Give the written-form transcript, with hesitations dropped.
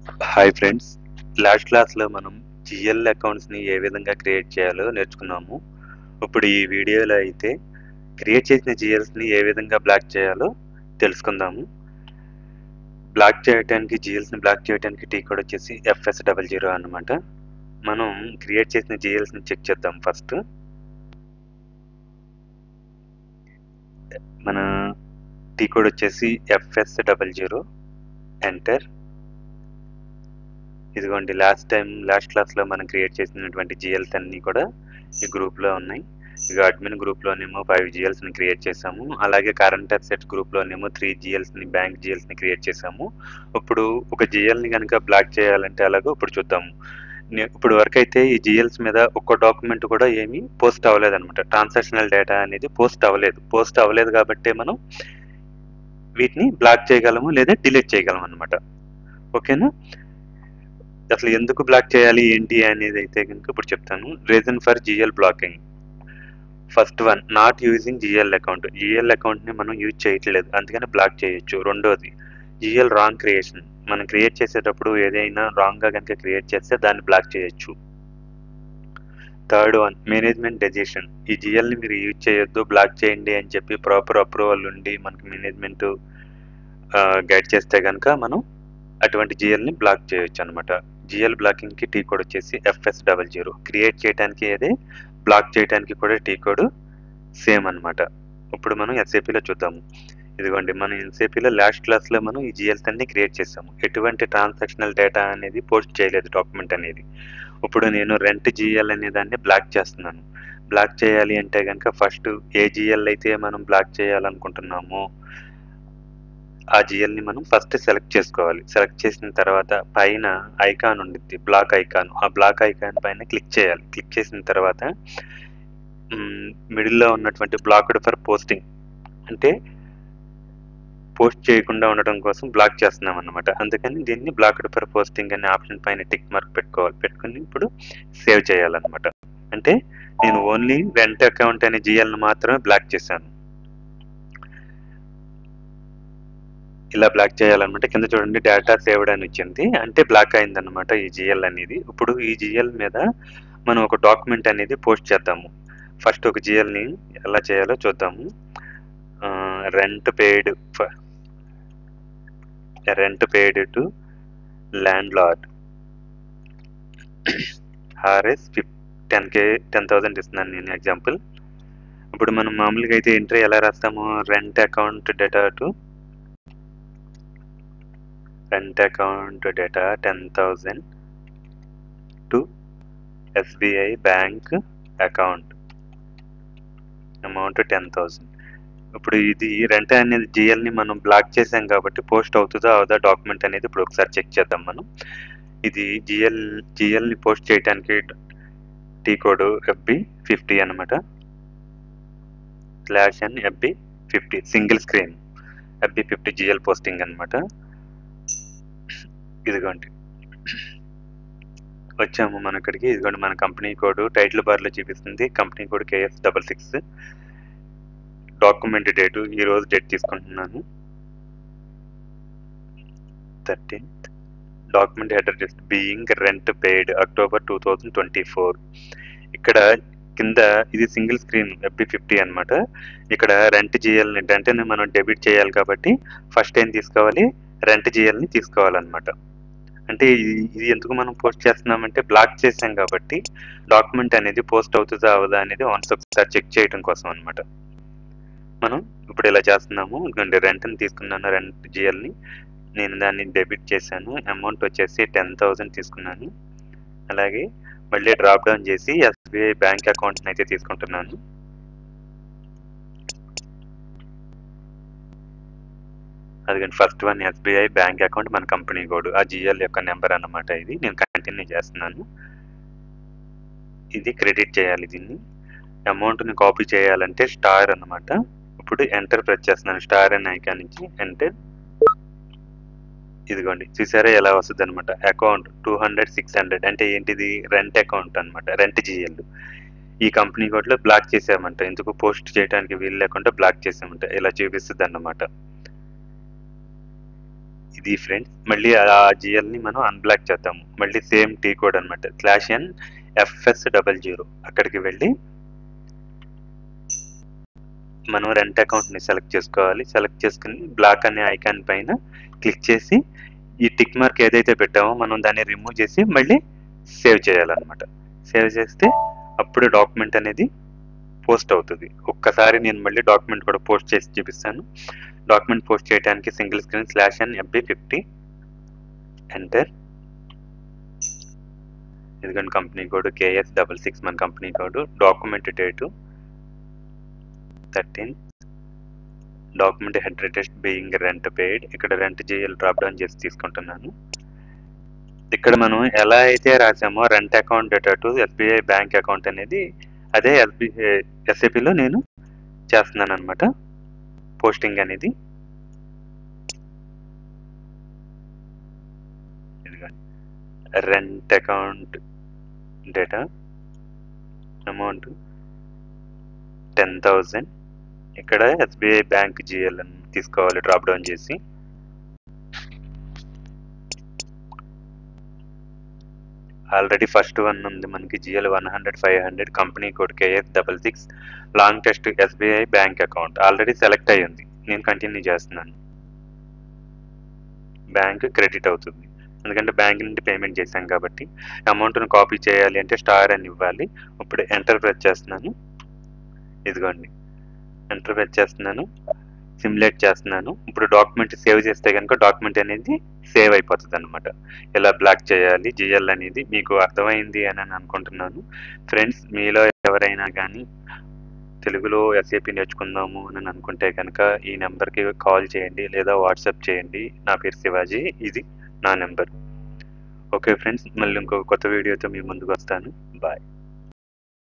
Hi friends, last క్లాస్లో మనం GL అకౌంట్స్ని ఏ విధంగా క్రియేట్ చేయాలో నేర్చుకున్నాము. ఇప్పుడు ఈ వీడియోలో అయితే క్రియేట్ చేసిన జిఎల్స్ని ఏ విధంగా బ్లాక్ చేయాలో తెలుసుకుందాము. జిఎల్స్ని బ్లాక్ చేయడానికి టీ కోడ్ వచ్చేసి FS00 అన్నమాట. మనం క్రియేట్ చేసిన జిఎల్స్ని చెక్ చేద్దాం. ఫస్ట్ మన టీ కోడ్ వచ్చేసి FS00 ఎంటర్. ఇదిగోండి, లాస్ట్ క్లాస్లో మనం క్రియేట్ చేసినటువంటి జిఎల్స్ అన్నీ కూడా ఈ గ్రూప్లో ఉన్నాయి. ఇక అడ్మిన్ గ్రూప్లోనేమో 5 జిఎల్స్ని క్రియేట్ చేసాము. అలాగే కరెంట్ అసెట్స్ గ్రూప్లోనేమో 3 జిఎల్స్ని, బ్యాంక్ జిఎల్స్ని క్రియేట్ చేసాము. ఇప్పుడు ఒక జిఎల్ని కనుక బ్లాక్ చేయాలంటే అలాగో ఇప్పుడు చూద్దాము. ఇప్పుడు వరకు అయితే ఈ జిఎల్స్ మీద ఒక్క డాక్యుమెంట్ కూడా ఏమీ పోస్ట్ అవ్వలేదు అనమాట. ట్రాన్సాక్షనల్ డేటా అనేది పోస్ట్ అవ్వలేదు కాబట్టి మనం వీటిని బ్లాక్ చేయగలము లేదా డిలీట్ చేయగలము అనమాట. ఓకేనా? అసలు ఎందుకు బ్లాక్ చేయాలి ఏంటి అనేది అయితే కనుక ఇప్పుడు చెప్తాను. Reason for GL blocking. First one, not using GL account. GL అకౌంట్ని మనం యూజ్ చేయట్లేదు, అందుకని బ్లాక్ చేయొచ్చు. రెండోది, జిఎల్ రాంగ్ క్రియేషన్. మనం క్రియేట్ చేసేటప్పుడు ఏదైనా రాంగ్గా కనుక క్రియేట్ చేస్తే దాన్ని బ్లాక్ చేయొచ్చు. Third one, management decision. ఈ జిఎల్ని మీరు యూజ్ చేయొద్దు, బ్లాక్ చేయండి అని చెప్పి ప్రాపర్ అప్రూవల్ ఉండి మనకి మేనేజ్మెంట్ గైడ్ చేస్తే కనుక మనం అటువంటి జిఎల్ని బ్లాక్ చేయొచ్చు అనమాట. జిఎల్ బ్లాకింగ్కి టీ కోడ్ వచ్చేసి FS00. క్రియేట్ చేయడానికి అదే, బ్లాక్ చేయడానికి కూడా టీ కోడ్ సేమ్ అనమాట. ఇప్పుడు మనం ఎస్ఏపీలో చూద్దాము. ఇదిగోండి, మనం ఎస్ఏపీలో లాస్ట్ క్లాస్లో మనం ఈ జిఎల్స్ అన్ని క్రియేట్ చేసాము. ఎటువంటి ట్రాన్సాక్షనల్ డేటా అనేది పోస్ట్ చేయలేదు, డాక్యుమెంట్ అనేది. ఇప్పుడు నేను రెంట్ జిఎల్ అనే దాన్ని బ్లాక్ చేస్తున్నాను. బ్లాక్ చేయాలి అంటే కనుక ఫస్ట్ ఏ జిఎల్ అయితే మనం బ్లాక్ చేయాలనుకుంటున్నామో ఆ జిఎల్ని మనం ఫస్ట్ సెలెక్ట్ చేసుకోవాలి. సెలెక్ట్ చేసిన తర్వాత పైన ఐకాన్ ఉండిద్ది, బ్లాక్ ఐకాన్. ఆ బ్లాక్ ఐకాన్ పైన క్లిక్ చేయాలి. క్లిక్ చేసిన తర్వాత మిడిల్లో ఉన్నటువంటి బ్లాక్డ్ ఫర్ పోస్టింగ్, అంటే పోస్ట్ చేయకుండా ఉండడం కోసం బ్లాక్ చేస్తున్నాం అన్నమాట. అందుకని దీన్ని బ్లాక్డ్ ఫర్ పోస్టింగ్ అనే ఆప్షన్ పైన టిక్ మార్క్ పెట్టుకోవాలి. పెట్టుకుని ఇప్పుడు సేవ్ చేయాలన్నమాట. అంటే నేను ఓన్లీ రెంట్ అకౌంట్ అనే జిఎల్ని మాత్రమే బ్లాక్ చేశాను. ఇలా బ్లాక్ చేయాలన్నమాట. కింద చూడండి, డేటా సేవ్డ్ అని వచ్చింది, అంటే బ్లాక్ అయిందన్నమాట ఈ జిఎల్ అనేది. ఇప్పుడు ఈ జిఎల్ మీద మనం ఒక డాక్యుమెంట్ అనేది పోస్ట్ చేద్దాము. ఫస్ట్ ఒక జిఎల్ని ఎలా చేయాలో చూద్దాము. Rent paid to land lord RS 10,000 ఇస్తున్నాను నేను ఎగ్జాంపుల్. ఇప్పుడు మనం మామూలుగా అయితే ఎంట్రీ ఎలా రాస్తాము, rent account data 10,000 to SBI bank account amount 10,000. ఇప్పుడు ఇది రెంట్ అనేది జిఎల్ని మనం బ్లాక్ చేసాం కాబట్టి పోస్ట్ అవుతుందా అవుదా డాక్యుమెంట్ అనేది ఇప్పుడు ఒకసారి చెక్ చేద్దాం మనం. ఇది జిఎల్ని పోస్ట్ చేయడానికి టీ కోడ్ FB50 అనమాట. /n FB50 single screen FB50 GL posting అనమాట. ఇదిగోండి, వచ్చాము మన ఇక్కడికి. ఇదిగోండి, మన కంపెనీ కోడ్ టైటిల్ బార్లో చూపిస్తుంది. Company code KS66. Document date ఈరోజు డేట్ తీసుకుంటున్నాను, 13th. Document header being rent paid October 2024. ఇక్కడ కింద ఇది సింగిల్ స్క్రీన్ FB50 అనమాట. ఇక్కడ రెంట్ జిఎల్ని మనం డెబిట్ చేయాలి కాబట్టి ఫస్ట్ ఏం తీసుకోవాలి, రెంట్ జిఎల్ని తీసుకోవాలన్నమాట. అంటే ఇది ఎందుకు మనం పోస్ట్ చేస్తున్నామంటే బ్లాక్ చేసాం కాబట్టి డాక్యుమెంట్ అనేది పోస్ట్ అవుతుందా అవదా అనేది వన్స్ ఒకసారి చెక్ చేయడం కోసం అనమాట. మనం ఇప్పుడు ఇలా చేస్తున్నాము. ఎందుకంటే రెంట్ని తీసుకున్నాను, రెంట్ జిఎల్ని నేను దాన్ని డెబిట్ చేశాను. అమౌంట్ వచ్చేసి 10,000 తీసుకున్నాను. అలాగే మళ్ళీ డ్రాప్ డౌన్ చేసి SBI బ్యాంక్ అకౌంట్ని అయితే తీసుకుంటున్నాను. అదిగండి, first one SBI bank account, మన కంపెనీ కోడ్, ఆ జిఎల్ యొక్క నెంబర్ అన్నమాట. ఇది నేను కంటిన్యూ చేస్తున్నాను. ఇది క్రెడిట్ చేయాలి. దీన్ని అమౌంట్ని కాపీ చేయాలంటే స్టార్ అన్నమాట. ఇప్పుడు ఎంటర్ ప్రెస్ చేస్తున్నాను, స్టార్ అనే ఐకాన్ నుంచి ఎంటర్. ఇదిగోండి, చూసారా ఎలా వస్తుంది అనమాట. అకౌంట్ 200 600 అంటే ఏంటిది, రెంట్ అకౌంట్ అనమాట, రెంట్ జిఎల్. ఈ కంపెనీ కోడ్లో బ్లాక్ చేసామంట, ఎందుకు పోస్ట్ చేయడానికి వీలు లేకుండా బ్లాక్ చేసామంట. ఇలా చూపిస్తుంది అన్నమాట. ఇది ఫ్రెండ్స్. మళ్ళీ ఆ జిఎల్ని మనం అన్బ్లాక్ చేద్దాము. మళ్ళీ సేమ్ టీ కోడ్ అనమాట /n fs00 అక్కడికి వెళ్ళి మనం రెంట్ అకౌంట్ని సెలెక్ట్ చేసుకోవాలి. సెలెక్ట్ చేసుకుని బ్లాక్ అనే ఐకాన్ పైన క్లిక్ చేసి ఈ టిక్ మార్క్ ఏదైతే పెట్టామో మనం దాన్ని రిమూవ్ చేసి మళ్ళీ సేవ్ చేయాలన్నమాట. సేవ్ చేస్తే అప్పుడు డాక్యుమెంట్ అనేది పోస్ట్ అవుతుంది. ఒక్కసారి నేను మళ్ళీ డాక్యుమెంట్ కూడా పోస్ట్ చేసి చూపిస్తాను. డాక్యుమెంట్ పోస్ట్ చేయడానికి single screen /n fb50 enter. ఎందుకంటే కంపెనీ కోడ్ KS66 మన company code. Document date 13. Document head test being rent paid. ఇక్కడ రెంట్ జిఎల్ డ్రాప్ డౌన్ చేసి తీసుకుంటున్నాను. ఇక్కడ మనం ఎలా అయితే రాసామో rent account data to SBI bank account అనేది అదే SAPలో నేను చేస్తున్నాను అనమాట పోస్టింగ్ అనేది. Rent account data amount 10,000. ఇక్కడ SBI బ్యాంక్ జిఎల్ అని తీసుకోవాలి డ్రాప్ డౌన్ చేసి. ఆల్రెడీ ఫస్ట్ వన్ ఉంది మనకి GL 100 500 company code KS66 long test SBI bank account already select అయ్యి ఉంది. నేను కంటిన్యూ చేస్తున్నాను. బ్యాంక్ క్రెడిట్ అవుతుంది ఎందుకంటే బ్యాంక్ నుండి పేమెంట్ చేశాం కాబట్టి. అమౌంట్ను కాపీ చేయాలి అంటే స్టార్ అని ఇవ్వాలి. ఇప్పుడు ఎంటర్ ప్రెస్ చేస్తున్నాను. ఇదిగోండి ఎంటర్ ప్రెస్ చేస్తున్నాను, సిమ్యులేట్ చేస్తున్నాను. ఇప్పుడు డాక్యుమెంట్ సేవ్ చేస్తే కనుక డాక్యుమెంట్ అనేది సేవ్ అయిపోతుంది అనమాట. ఎలా బ్లాక్ చేయాలి జిఎల్ అనేది మీకు అర్థమైంది అని అనుకుంటున్నాను. ఫ్రెండ్స్, మీలో ఎవరైనా కానీ తెలుగులో SAP నేర్చుకుందాము అని అనుకుంటే కనుక ఈ నెంబర్కి కాల్ చేయండి లేదా వాట్సాప్ చేయండి. నా పేరు శివాజీ, ఇది నా నెంబర్. ఓకే ఫ్రెండ్స్, మళ్ళీ ఇంకొక కొత్త వీడియోతో మీ ముందుకు వస్తాను. బాయ్.